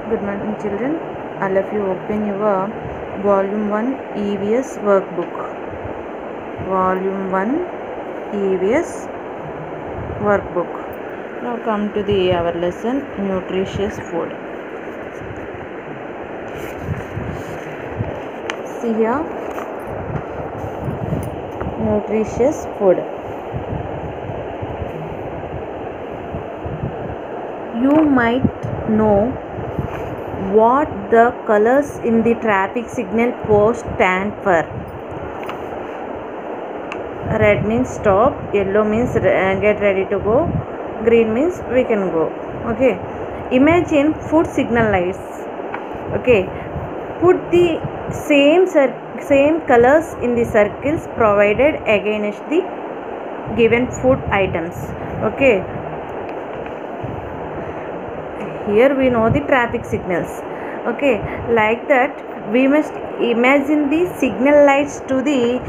Good morning, children. All of you open your Volume 1 EVS workbook. Volume 1 EVS workbook. Now come to our lesson, nutritious food. See here, nutritious food. You might know what the colors in the traffic signal post stand for. Red means stop, yellow means get ready to go, green means we can go. Okay, imagine food signal lights. Okay, put the same colors in the circles provided against the given food items. Okay, here we know the traffic signals. Okay, like that we must imagine the signal lights to the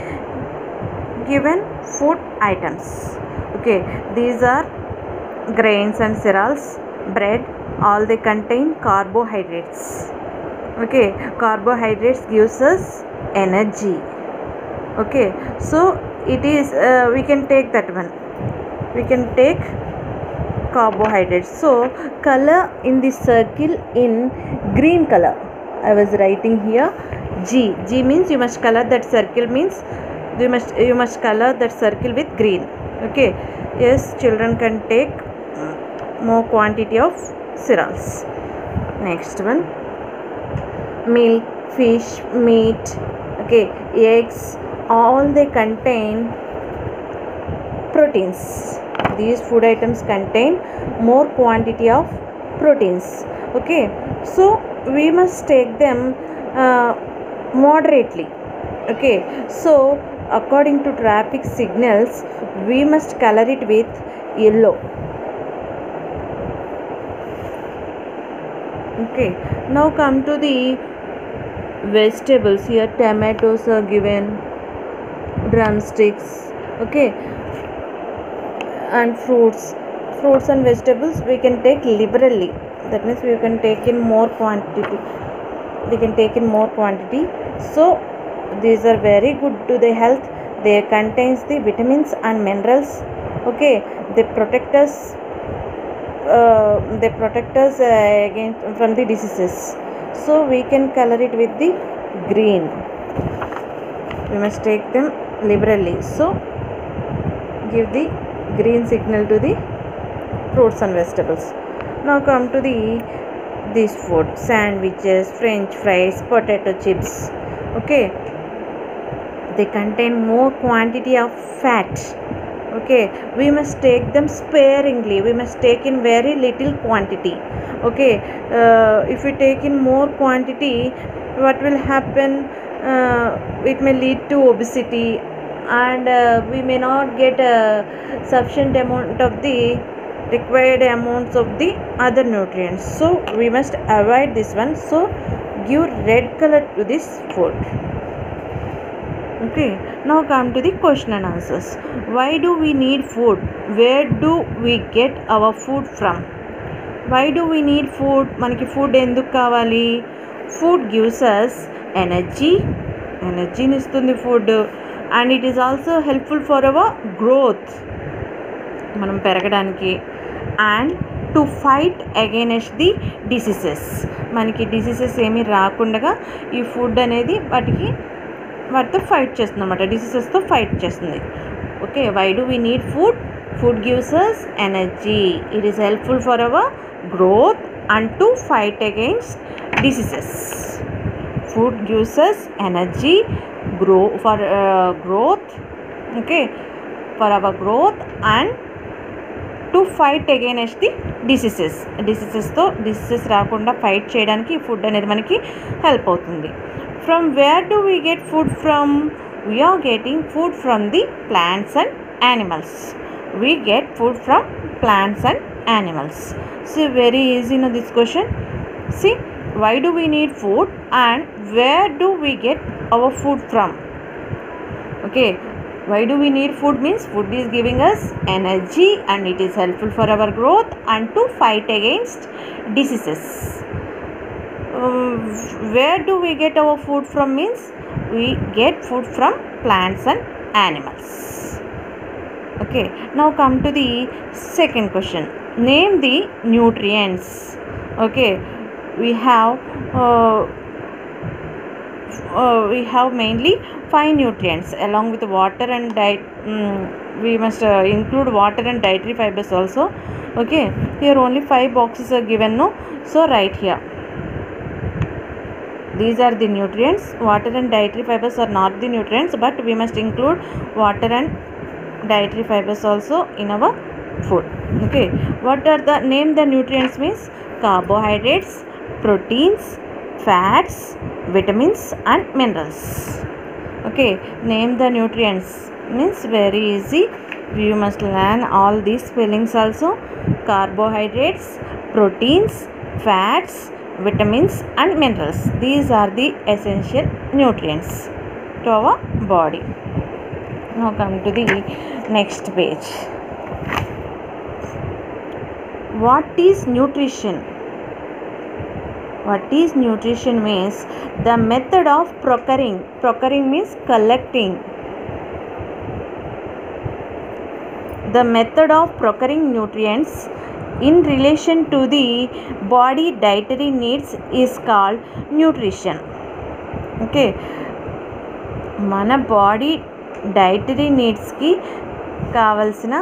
given food items. Okay, these are grains and cereals, bread, all they contain carbohydrates. Okay, carbohydrates gives us energy. Okay, so it is we can take that one, we can take carbohydrates. So color in the circle in green color, I was writing here G means you must color that circle, means you must color that circle with green. Okay, yes, children can take more quantity of cereals. Next one, milk, fish, meat, okay, eggs, all they contain proteins. These food items contain more quantity of proteins. Okay, so we must take them moderately. Okay, so according to traffic signals we must color it with yellow. Okay, now come to the vegetables. Here tomatoes are given, drumsticks, okay, and fruits and vegetables we can take liberally. That means we can take in more quantity. So these are very good to the health. They contains the vitamins and minerals. Okay, they protect us against from the diseases. So we can color it with the green. We must take them liberally. So give the green signal to the fruits and vegetables. Now come to this food, sandwiches, french fries, potato chips. Okay, they contain more quantity of fat. Okay, we must take them sparingly. We must take in very little quantity. Okay, if we take in more quantity, what will happen? It may lead to obesity, and we may not get a sufficient amount of the required amounts of the other nutrients. So we must avoid this one. So give red color to this food. Okay, now come to the question and answers. Why do we need food? Where do we get our food from? Why do we need food? Manaki food enduku kavali? Food gives us energy nistundi food, and it is also helpful for our growth, మనం పెరగడానికి, and to fight against the diseases. మనకి diseases ఏమీ రాకుండా ఈ food అనేది వాటితో fight చేస్తుంది అన్నమాట, డిసీజెస్తో ఫైట్ చేస్తుంది. Okay, why do we need food? Food gives us energy, it is helpful for our growth and to fight against diseases. Food gives us energy for growth, okay, for our growth and to fight against the diseases. Diseases రాకుండా fight చేయడానికి food అనేది మనకి help అవుతుంది. From where do we get food from? We are getting food from the plants and animals. We get food from plants and animals. See, very easy now this question. See, why do we need food and where do we get our food from? Okay, why do we need food means food is giving us energy and it is helpful for our growth and to fight against diseases. where do we get our food from means we get food from plants and animals. Okay, now come to the second question. Name the nutrients. Okay, we have mainly 5 nutrients along with water and diet. We must include water and dietary fibers also. Okay, here only 5 boxes are given, no? So write here. These are the nutrients. Water and dietary fibers are not the nutrients, but we must include water and dietary fibers also in our food. Okay, what are the name the nutrients means carbohydrates, proteins, fats, vitamins and minerals. Okay, name the nutrients means very easy. You must learn all these spellings also. Carbohydrates, proteins, fats, vitamins and minerals. These are the essential nutrients to our body. Now come to the next page. What is nutrition? What is nutrition means the method of procuring. Procuring means collecting. The method of procuring nutrients in relation to the body dietary needs is called nutrition. Okay, మన body dietary నీడ్స్కి కావలసిన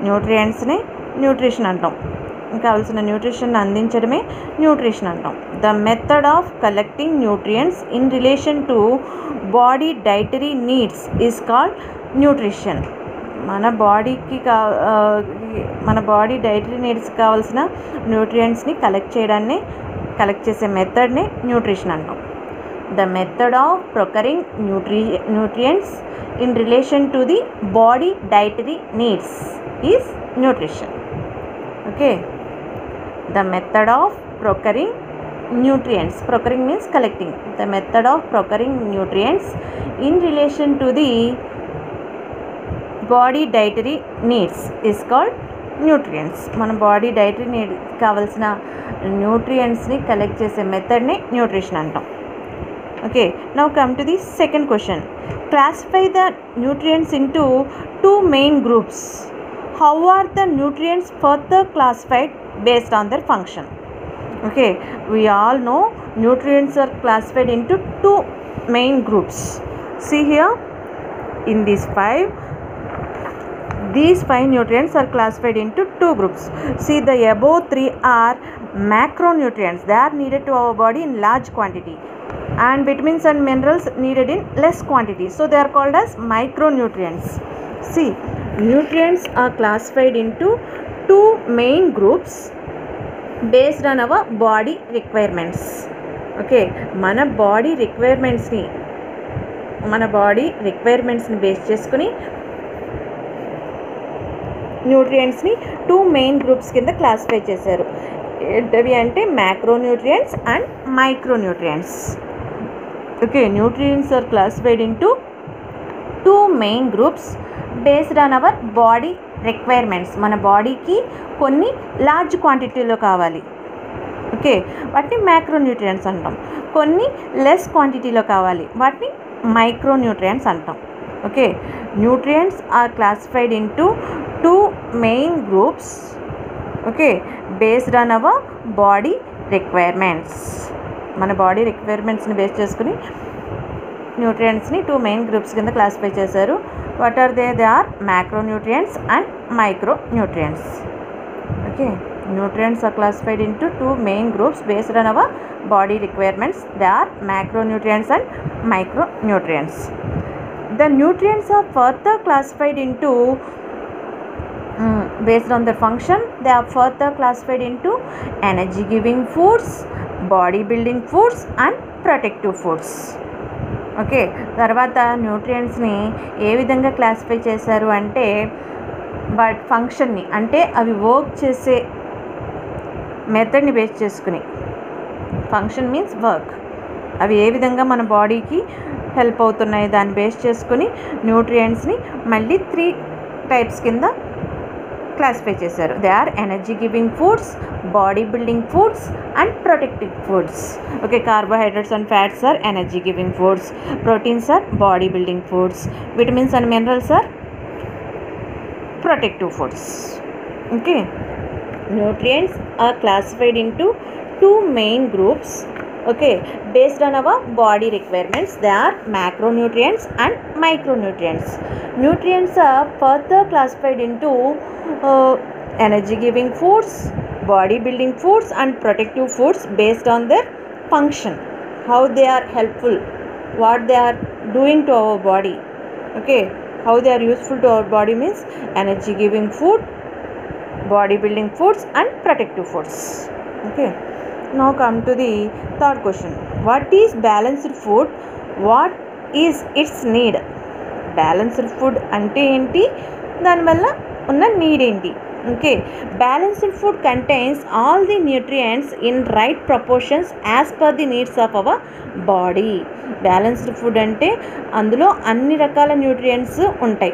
న్యూట్రియంట్స్ని nutrition అంటాం. కావలసిన nutrition అందించడమే nutrition అంటాం. The method of collecting nutrients in relation to body dietary needs is called nutrition. మన body dietary needs కావాల్సిన న్యూట్రియంట్స్ని కలెక్ట్ చేసే మెథడ్ని న్యూట్రిషన్ అంటాం. The method of procuring nutrients in relation to the body dietary needs is nutrition. Okay, the method of procuring nutrients. Procuring means collecting. The method of procuring nutrients in relation to the body dietary needs is called nutrients. మన body dietary need కావాల్సిన న్యూట్రియంట్స్ని collect చేసే మెథడ్ని nutrition అంటాం. Okay, now come to the second question. Classify the nutrients into 2 main groups. How are the nutrients further classified based on their function? Okay, we all know nutrients are classified into 2 main groups. See here, in these 5 nutrients are classified into 2 groups. See, the above 3 are macronutrients. They are needed to our body in large quantity, and vitamins and minerals needed in less quantity. So they are called as micronutrients. See, nutrients are classified into 2 main groups based on our body requirements. Okay, మన body రిక్వైర్మెంట్స్ని base చేసుకుని న్యూట్రియంట్స్ని 2 main groups కింద classify చేశారు. ఏంటవి అంటే macronutrients and micronutrients. Okay, nutrients are classified into 2 main groups based on our body requirements. మన బాడీకి కొన్ని లార్జ్ క్వాంటిటీలో కావాలి. ఓకే, వాటిని మ్యాక్రోన్యూట్రియంట్స్ అంటాం. కొన్ని లెస్ క్వాంటిటీలో కావాలి, వాటిని మైక్రోన్యూట్రియంట్స్ అంటాం. Okay, nutrients are classified into 2 main groups. Okay, based on our body requirements. మన బాడీ రిక్వైర్మెంట్స్ని బేస్ చేసుకుని న్యూట్రియంట్స్ని 2 మెయిన్ గ్రూప్స్ కింద క్లాసిఫై చేశారు. What are they? They are macronutrients and micronutrients. Okay, nutrients are classified into 2 main groups based on our body requirements. They are macronutrients and micronutrients. The nutrients are further classified into based on their function. They are further classified into energy giving foods, body building foods and protective foods. Okay, తర్వాత న్యూట్రియంట్స్ని ఏ విధంగా classify చేశారు అంటే వాటి ఫంక్షన్ని, అంటే అవి work చేసే మెథడ్ని base చేసుకుని. Function means work. అవి ఏ విధంగా మన బాడీకి హెల్ప్ అవుతున్నాయి దాన్ని బేస్ చేసుకుని న్యూట్రియంట్స్ని మళ్ళీ 3 టైప్స్ కింద క్లాసిఫై చేశారు. They are energy giving foods, body building foods and protective foods. Okay, carbohydrates and fats are energy giving foods, proteins are body building foods, vitamins and minerals are protective foods. Okay, nutrients are classified into two main groups. Okay, based on our body requirements. They are macronutrients and micronutrients. Nutrients are further classified into energy giving foods, body building foods and protective foods based on their function, how they are helpful, what they are doing to our body. Okay, how they are useful to our body means energy giving food, body building foods and protective foods. Okay, now come to the third question. What is balanced food? What is its need? Balanced food ante enti, dani valla unna need enti? Okay, balanced food contains all the nutrients in right proportions as per the needs of our body. Balanced food అంటే అందులో అన్ని రకాల nutrients ఉంటాయి,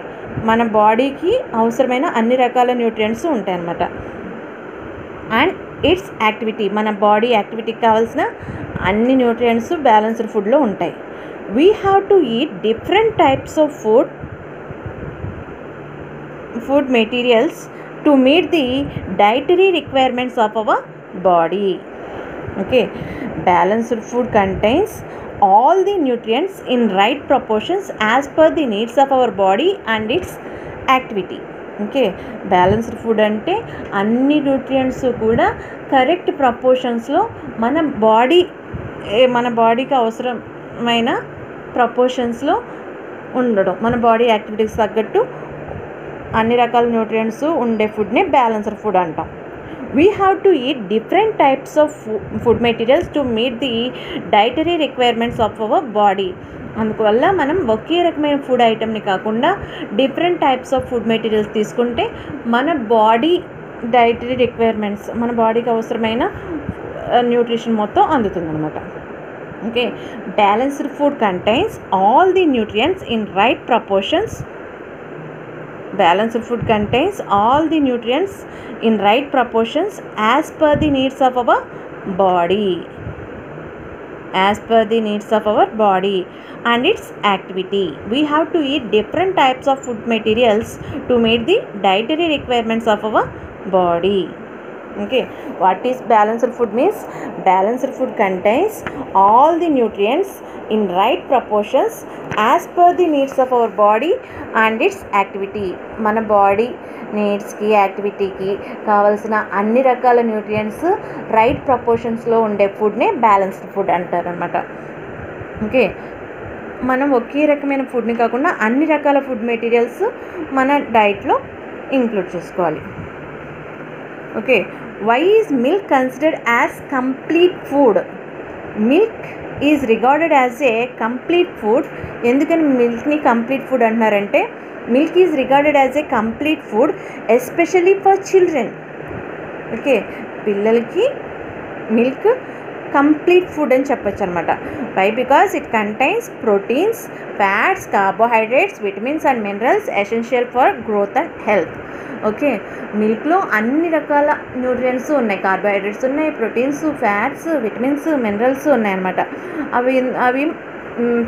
మన బాడీకి అవసరమైన అన్ని రకాల న్యూట్రియంట్స్ ఉంటాయి అన్నమాట. అండ్ ఇట్స్ యాక్టివిటీ, మన బాడీ యాక్టివిటీకి కావాల్సిన అన్ని న్యూట్రియంట్స్ బ్యాలెన్స్డ్ ఫుడ్లో ఉంటాయి. We have to eat different types of food materials to meet the dietary requirements of our body. Okay, balanced food contains all the nutrients in right proportions as per the needs of our body and its activity. Okay, balanced food అంటే అన్ని nutrients కూడా correct ప్రపోర్షన్స్లో మన బాడీకి అవసరమైన ప్రపోర్షన్స్లో ఉండడం, మన body activities తగ్గట్టు అన్ని రకాల న్యూట్రియంట్స్ ఉండే ఫుడ్ని బ్యాలెన్స్డ్ ఫుడ్ అంటాం. We have to eat different types of food materials to meet the dietary requirements of our body. అందువల్ల మనం ఒకే రకమైన ఫుడ్ ఐటమ్ని కాకుండా different types of food materials తీసుకుంటే మన బాడీ డైటరీ రిక్వైర్మెంట్స్, మన బాడీకి అవసరమైన న్యూట్రిషన్ మొత్తం అందుతుందన్నమాట. Okay, balanced food contains all the nutrients in right proportions. Balanced food contains all the nutrients in right proportions as per the needs of our body. As per the needs of our body and its activity. We have to eat different types of food materials to meet the dietary requirements of our body. Okay, what is balanced food means? Balanced food contains all the nutrients in right proportions as per the needs of our body and its activity. మన body నీడ్స్కి యాక్టివిటీకి కావాల్సిన అన్ని రకాల nutrients right ప్రపోర్షన్స్లో ఉండే ఫుడ్నే balanced food అంటారు అనమాట. Okay, మనం ఒకే రకమైన ఫుడ్ని కాకుండా అన్ని రకాల ఫుడ్ మెటీరియల్స్ మన డైట్లో ఇంక్లూడ్ చేసుకోవాలి. Okay, why is milk considered as complete food? Milk is regarded as a complete food. ఎందుకని మిల్క్ని కంప్లీట్ ఫుడ్ అంటున్నారంటే, milk is regarded as a complete food especially for children. Okay, పిల్లలకి milk complete food అని చెప్పొచ్చు అనమాట. Why? Because it contains proteins, fats, carbohydrates, vitamins and minerals essential for growth and health. Okay, మిల్క్లో అన్ని రకాల nutrients ఉన్నాయి, carbohydrates ఉన్నాయి, proteins, fats, vitamins, minerals ఉన్నాయన్నమాట. అవి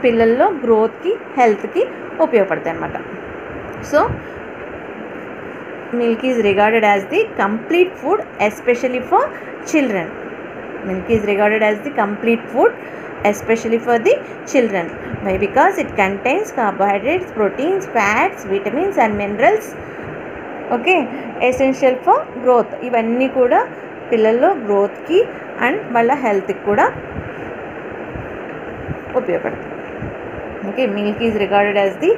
పిల్లల్లో గ్రోత్కి, హెల్త్కి ఉపయోగపడతాయి అన్నమాట. So milk is regarded as the complete food especially for children. Milk is regarded as the complete food especially for the children. Why? Because it contains carbohydrates, proteins, fats, vitamins and minerals. Okay, essential for growth. ఇవన్నీ కూడా పిల్లల్లో గ్రోత్కి and మళ్ళీ హెల్త్కి కూడా ఉపయోగపడతాయి. Okay, milk is regarded as the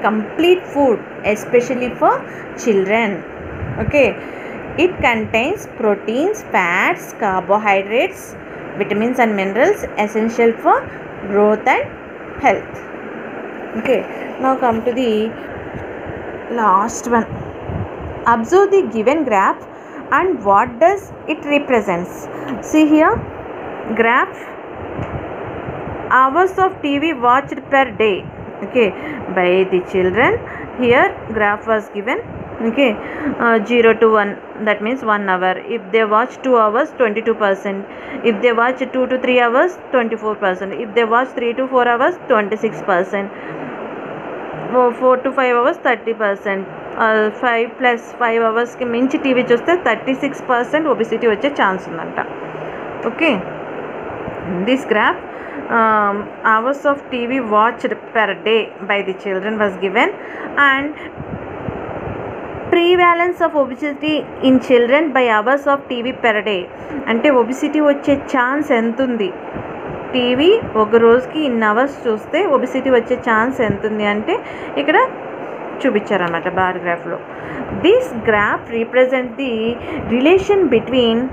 complete food especially for children. Okay, it contains proteins, fats, carbohydrates, vitamins and minerals essential for growth and health. Okay, now come to the last one. Observe the given graph and what does it represents. See here, graph hours of TV watched per day. Okay, by the children. Here graph was given Okay, 0 to 1, that means 1 hour. If they watch 2 hours, 22%. If they watch 2 to 3 hours, 24%. If they watch 3 to 4 hours, 26%. 4 to 5 hours, 30%. 5 plus 5 hours కి మించి TV చూస్తే 36% obesity వచ్చే chance ఉందంట. Okay, this graph hours of TV watched per day by the children was given, and prevalence of obesity in children by hours of TV per day. అంటే obesity వచ్చే chance ఎంత ఉంది, TV ఒక రోజుకి ఇన్ని hours చూస్తే obesity వచ్చే chance ఎంత ఉంది అంటే ఇక్కడ చూపించారన్నమాట బార్ గ్రాఫ్లో. This graph represent the relation between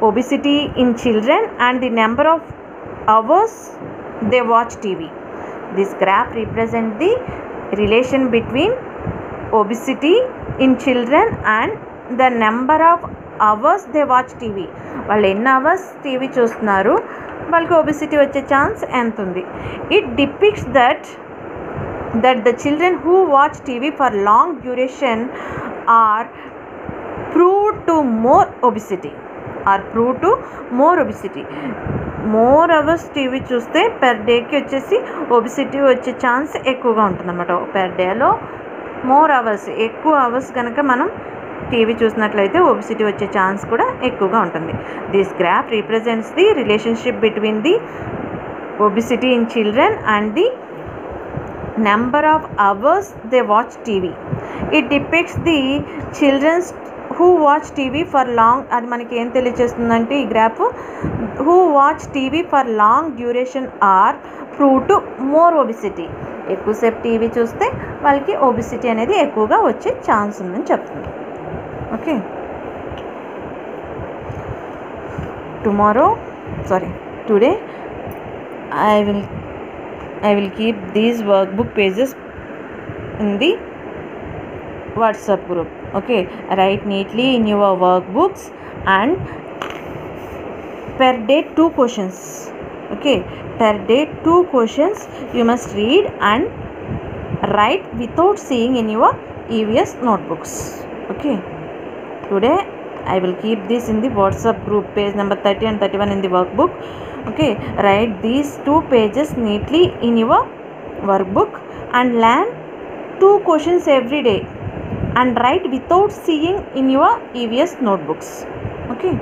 obesity in children and the number of hours they watch TV. This graph represents the relation between obesity in children and the number of hours they watch TV. వాళ్ళు ఎన్ని hours TV చూస్తున్నారు, వాళ్ళకి obesity వచ్చే chance ఎంత ఉంది. It depicts that the children who watch TV for long duration are proved to more obesity. More hours TV చూస్తే per డేకి వచ్చేసి ఒబిసిటీ వచ్చే ఛాన్స్ ఎక్కువగా ఉంటుందన్నమాట. పెర్ డేలో మోర్ అవర్స్, ఎక్కువ అవర్స్ కనుక మనం టీవీ చూసినట్లయితే ఒబిసిటీ వచ్చే ఛాన్స్ కూడా ఎక్కువగా ఉంటుంది. This graph represents the relationship between the obesity in children and the number of hours they watch TV. It depicts the childrens who watch TV for long, అది మనకి ఏం తెలియజేస్తుందంటే ఈ graph, who watch TV for long duration are prove to more obesity. ఎక్కువసేపు TV చూస్తే వాళ్ళకి obesity అనేది ఎక్కువగా వచ్చే ఛాన్స్ ఉందని చెప్తుంది. Okay, today I will keep these workbook pages in the WhatsApp group. Okay, write neatly in your workbooks, and per day 2 questions. Okay, per day 2 questions you must read and write without seeing in your EVS notebooks. Okay, today I will keep this in the WhatsApp group, page number 30 and 31 in the workbook. Okay, write these 2 pages neatly in your workbook and learn 2 questions every day and write without seeing in your EVS notebooks. Okay.